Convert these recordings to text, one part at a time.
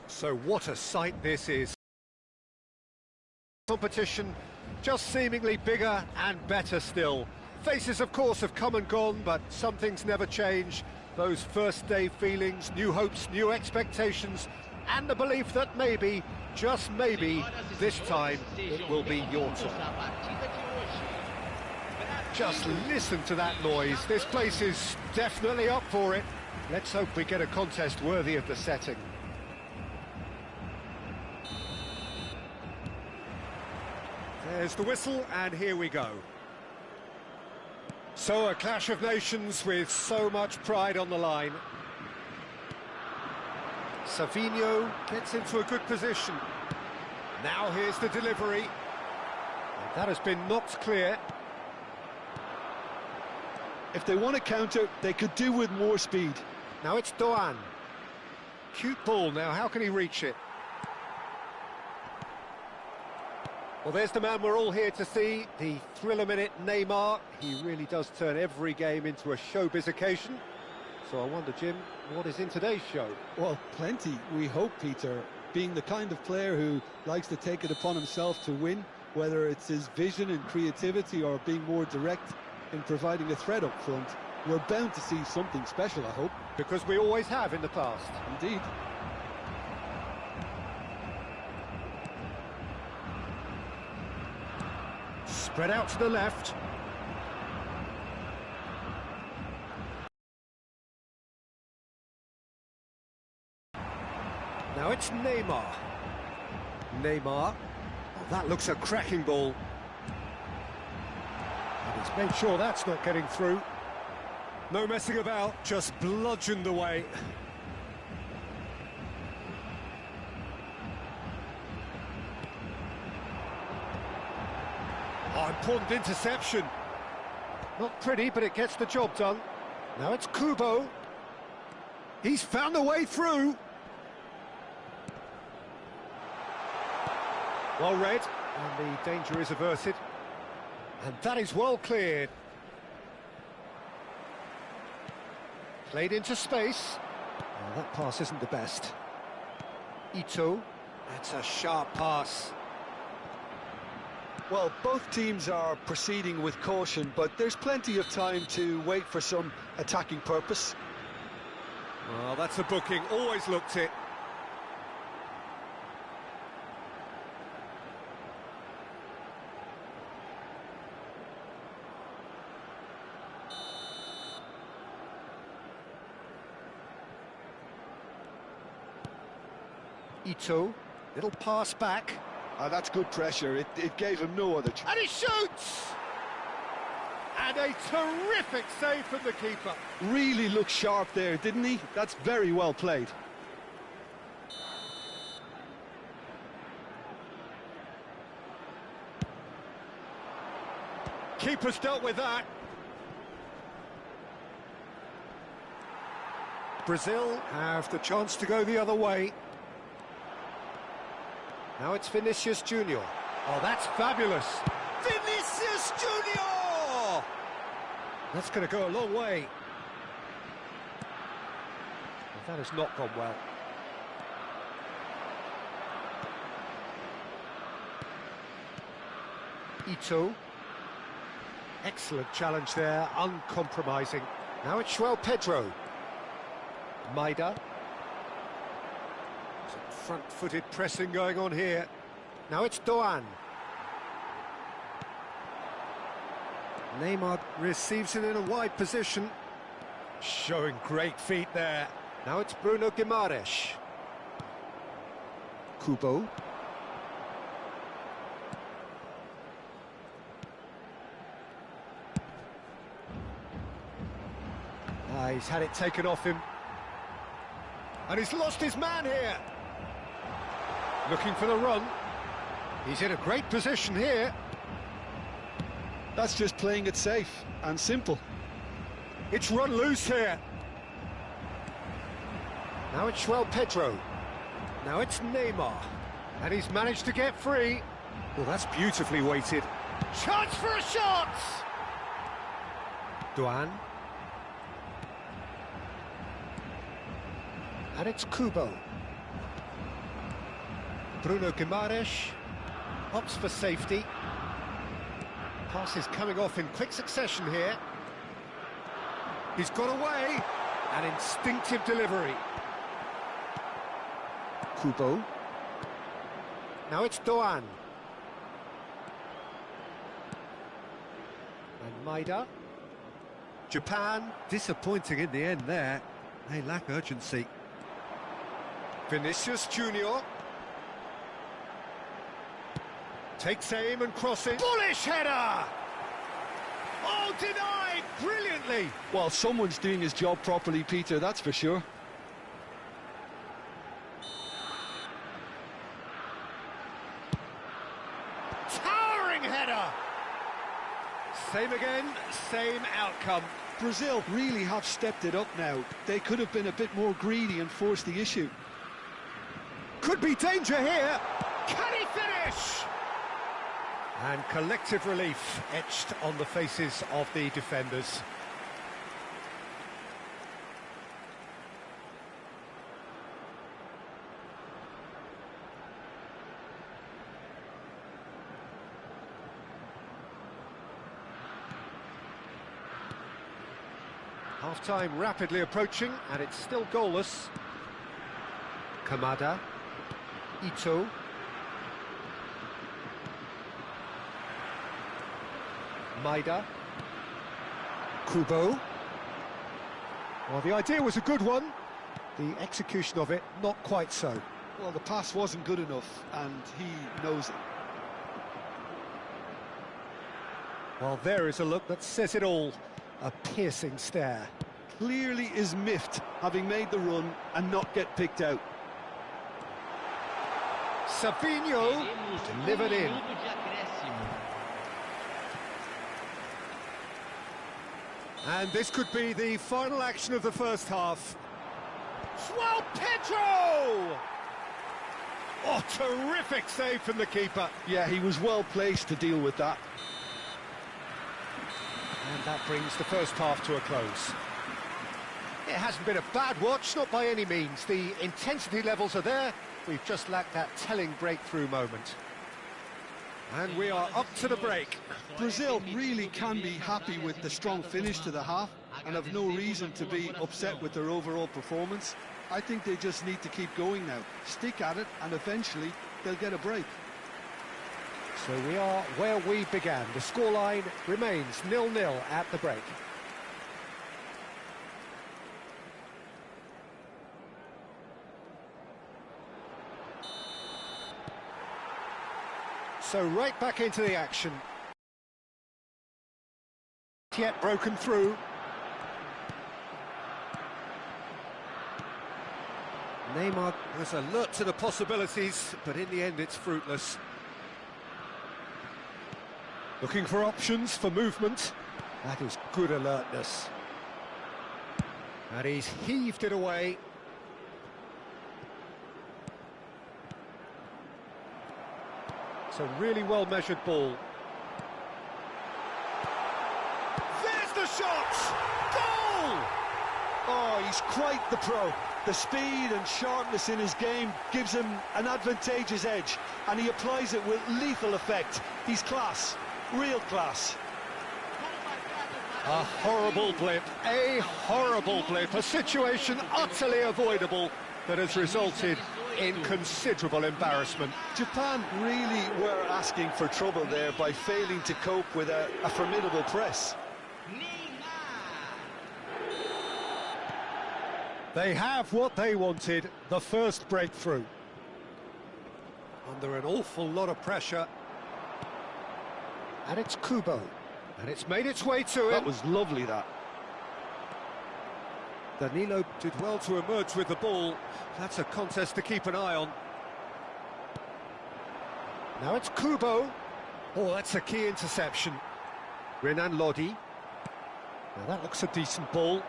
So what a sight this is. Competition just seemingly bigger and better still. Faces, of course, have come and gone, but some things never change. Those first-day feelings, new hopes, new expectations, and the belief that maybe, just maybe, this time it will be your turn. Just listen to that noise. This place is definitely up for it. Let's hope we get a contest worthy of the setting. There's the whistle, and here we go. So a clash of nations with so much pride on the line. Savinho gets into a good position. Now here's the delivery. And that has been knocked clear. If they want to counter, they could do with more speed. Now it's Doan. Cute ball now, how can he reach it? Well, there's the man we're all here to see, the thriller-minute Neymar. He really does turn every game into a showbiz occasion. So I wonder, Jim, what is in today's show? Well, plenty, we hope, Peter. Being the kind of player who likes to take it upon himself to win, whether it's his vision and creativity or being more direct in providing a threat up front, we're bound to see something special, I hope. Because we always have in the past. Indeed. Spread out to the left. Now it's Neymar. Neymar. Oh, that looks a cracking ball. And he's made sure that's not getting through. No messing about, just bludgeoned away. Oh, important interception. Not pretty, but it gets the job done. Now it's Kubo. He's found a way through. Well read, and the danger is averted. And that is well cleared. Played into space. Well, that pass isn't the best. Ito. That's a sharp pass. Well, both teams are proceeding with caution, but there's plenty of time to wait for some attacking purpose. Well, that's a booking, always looked it. Ito, little pass back. That's good pressure. It gave him no other chance. And he shoots! And a terrific save from the keeper. Really looked sharp there, didn't he? That's very well played. Keeper's dealt with that. Brazil have the chance to go the other way. Now it's Vinicius Junior. Oh, that's fabulous. Vinicius Junior! That's going to go a long way. Well, that has not gone well. Ito. Excellent challenge there, uncompromising. Now it's João Pedro. Maida. Front-footed pressing going on here. Now it's Doan. Neymar receives it in a wide position. Showing great feet there. Now it's Bruno Guimaraes. Kubo. He's had it taken off him. And he's lost his man here. Looking for the run. He's in a great position here. That's just playing it safe and simple. It's run loose here. Now it's João Pedro. Now it's Neymar. And he's managed to get free. Well, that's beautifully weighted. Chance for a shot! Doan. And it's Kubo. Bruno Guimaraes opts for safety. Pass is coming off in quick succession here. He's got away. An instinctive delivery. Kubo. Now it's Doan. And Maida. Japan, disappointing in the end there. They lack urgency. Vinicius Junior. Takes aim and crosses. Bullish header! Oh, denied brilliantly! Well, someone's doing his job properly, Peter, that's for sure. Towering header! Same again, same outcome. Brazil really have stepped it up now. They could have been a bit more greedy and forced the issue. Could be danger here. Can he finish? And collective relief etched on the faces of the defenders. Half-time rapidly approaching, and it's still goalless. Kamada. Ito. Maida. Kubo. Well, the idea was a good one. The execution of it, not quite so. Well, the pass wasn't good enough, and he knows it. Well, there is a look that says it all. A piercing stare. Clearly is miffed, having made the run and not get picked out. Savinho delivered in. And this could be the final action of the first half. João Pedro! Oh, terrific save from the keeper. Yeah, he was well placed to deal with that. And that brings the first half to a close. It hasn't been a bad watch, not by any means. The intensity levels are there. We've just lacked that telling breakthrough moment. And we are up to the break. Brazil really can be happy with the strong finish to the half and have no reason to be upset with their overall performance. I think they just need to keep going now, stick at it, and eventually they'll get a break. So we are where we began. The scoreline remains 0-0 at the break. So right back into the action. Yet broken through. Neymar was alert to the possibilities, but in the end it's fruitless. Looking for options for movement. That is good alertness. And he's heaved it away. It's a really well-measured ball. There's the shot! Goal! Oh, he's quite the pro. The speed and sharpness in his game gives him an advantageous edge, and he applies it with lethal effect. He's class, real class. A horrible blip, a situation utterly avoidable that has resulted in considerable embarrassment. Japan really were asking for trouble there by failing to cope with a formidable press. They have what they wanted, the first breakthrough. Under an awful lot of pressure. And it's Kubo. And it's made its way to him. That was lovely, that. Danilo did well to emerge with the ball. That's a contest to keep an eye on. Now it's Kubo. Oh, that's a key interception. Renan Lodi. Now that looks a decent ball.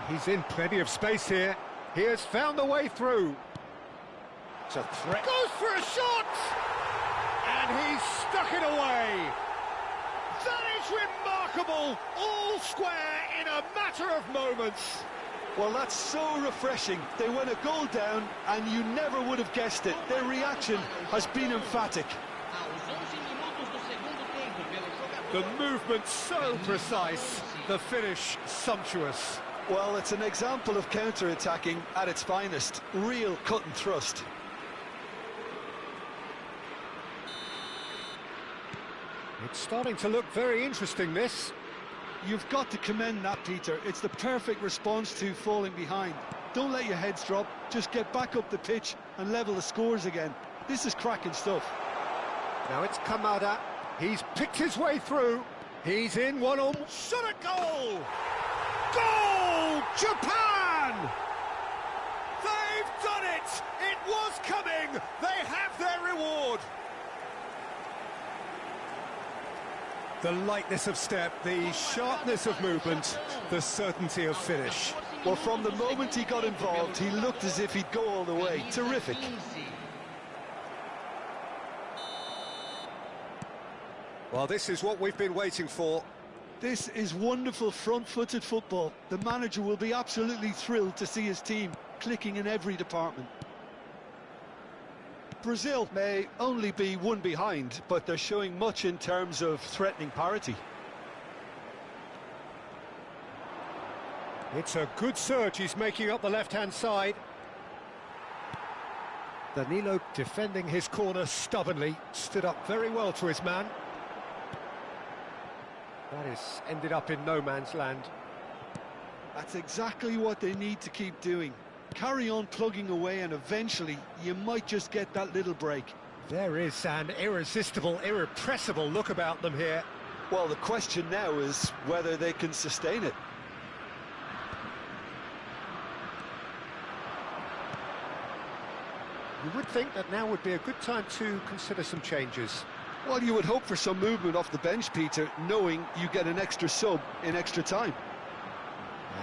He's in plenty of space here. He has found the way through. It's a threat. Goes for a shot! And he's stuck it away. That is remarkable. All square in a matter of moments. Well, that's so refreshing. They went a goal down, and you never would have guessed it. Their reaction has been emphatic. The movement so precise, the finish sumptuous. Well, it's an example of counter-attacking at its finest. Real cut and thrust. It's starting to look very interesting, this. You've got to commend that, Peter. It's the perfect response to falling behind. Don't let your heads drop. Just get back up the pitch and level the scores again. This is cracking stuff. Now it's Kamada. He's picked his way through. He's in one-on. Shot at goal! Goal! Japan! They've done it! It was coming! They have their reward! The lightness of step, the sharpness of movement, the certainty of finish. Well, from the moment he got involved, he looked as if he'd go all the way. Terrific. Well, this is what we've been waiting for. This is wonderful front-footed football. The manager will be absolutely thrilled to see his team clicking in every department. Brazil may only be one behind, but they're showing much in terms of threatening parity. It's a good surge he's making up the left-hand side. Danilo defending his corner stubbornly, stood up very well to his man. That has ended up in no man's land. That's exactly what they need to keep doing. Carry on plugging away, and eventually you might just get that little break. There is an irresistible, irrepressible look about them here. Well, the question now is whether they can sustain it. You would think that now would be a good time to consider some changes. Well, you would hope for some movement off the bench, Peter, knowing you get an extra sub in extra time.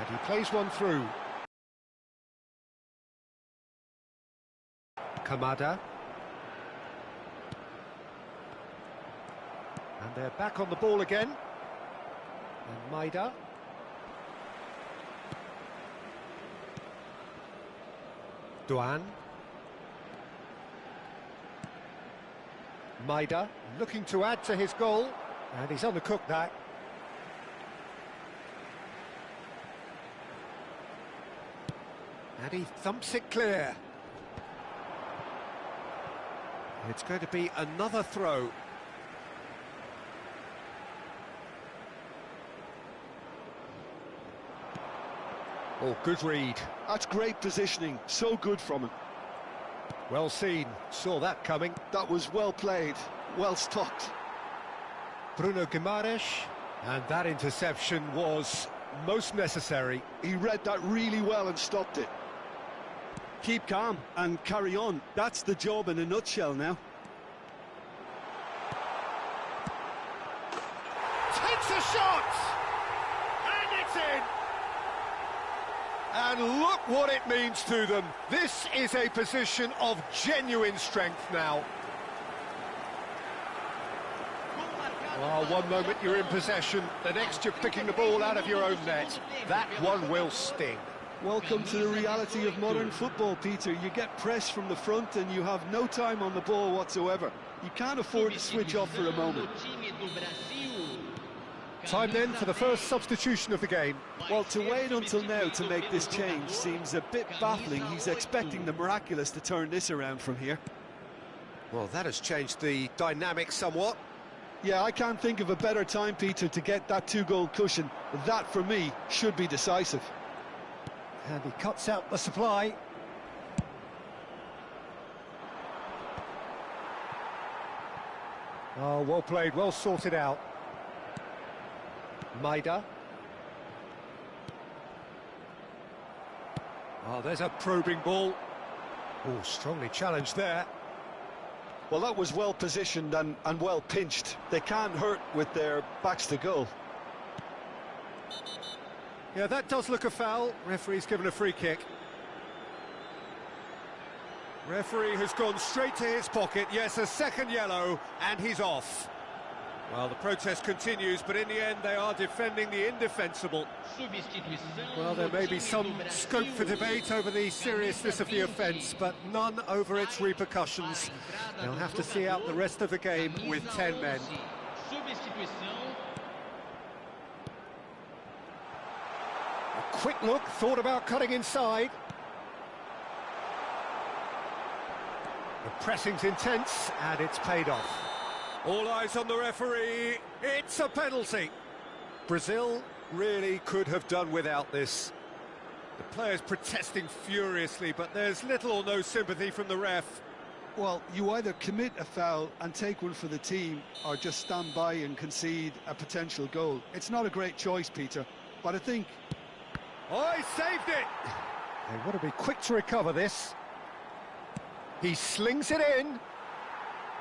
And he plays one through. Kamada. And they're back on the ball again. And Maida. Duan. Maida looking to add to his goal. And he's undercooked that. And he thumps it clear. It's going to be another throw. Oh, good read. That's great positioning. So good from him. Well seen. Saw that coming. That was well played. Well stopped. Bruno Guimaraes. And that interception was most necessary. He read that really well and stopped it. Keep calm and carry on. That's the job in a nutshell now. Takes a shot! And it's in! And look what it means to them. This is a position of genuine strength now. Oh, one moment you're in possession, the next you're picking the ball out of your own net. That one will sting. Welcome to the reality of modern football, Peter. You get pressed from the front and you have no time on the ball whatsoever. You can't afford to switch off for a moment. Time then for the first substitution of the game. Well, to wait until now to make this change seems a bit baffling. He's expecting the miraculous to turn this around from here. Well, that has changed the dynamic somewhat. Yeah, I can't think of a better time, Peter, to get that two-goal cushion. That, for me, should be decisive. And he cuts out the supply. Oh, well played, well sorted out. Maida. Oh, there's a probing ball. Oh, strongly challenged there. Well, that was well positioned and well pinched. They can't hurt with their backs to goal. Yeah, that does look a foul. Referee's given a free kick. Referee has gone straight to his pocket. Yes, a second yellow, and he's off. Well, the protest continues, but in the end they are defending the indefensible. Well, there may be some scope for debate over the seriousness of the offence, but none over its repercussions. They'll have to see out the rest of the game with 10 men. A quick look, thought about cutting inside. The pressing's intense, and it's paid off. All eyes on the referee, it's a penalty. Brazil really could have done without this. The players protesting furiously, but there's little or no sympathy from the ref. Well, you either commit a foul and take one for the team, or just stand by and concede a potential goal. It's not a great choice, Peter, but I think... Oh, he saved it! They want to be quick to recover this. He slings it in.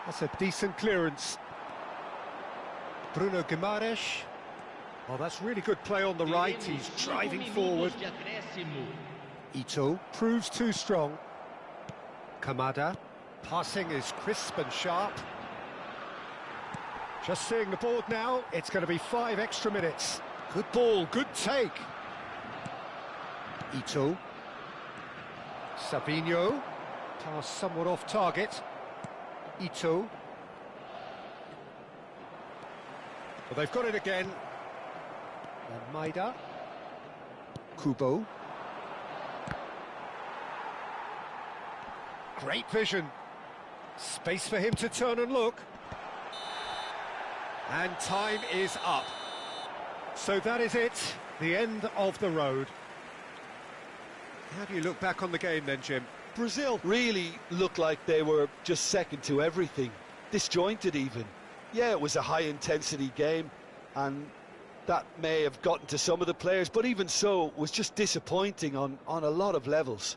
That's a decent clearance. Bruno Guimaraes. Oh, that's really good play on the right. He's driving forward. Ito proves too strong. Kamada. Passing is crisp and sharp. Just seeing the board now. It's going to be 5 extra minutes. Good ball, good take. Ito. Savinho. Pass somewhat off target. Ito. Well, they've got it again. And Maida. Kubo. Great vision. Space for him to turn and look. And time is up. So that is it, the end of the road. How do you look back on the game then, Jim? Brazil really looked like they were just second to everything, disjointed even. Yeah, it was a high-intensity game, and that may have gotten to some of the players, but even so, it was just disappointing on a lot of levels.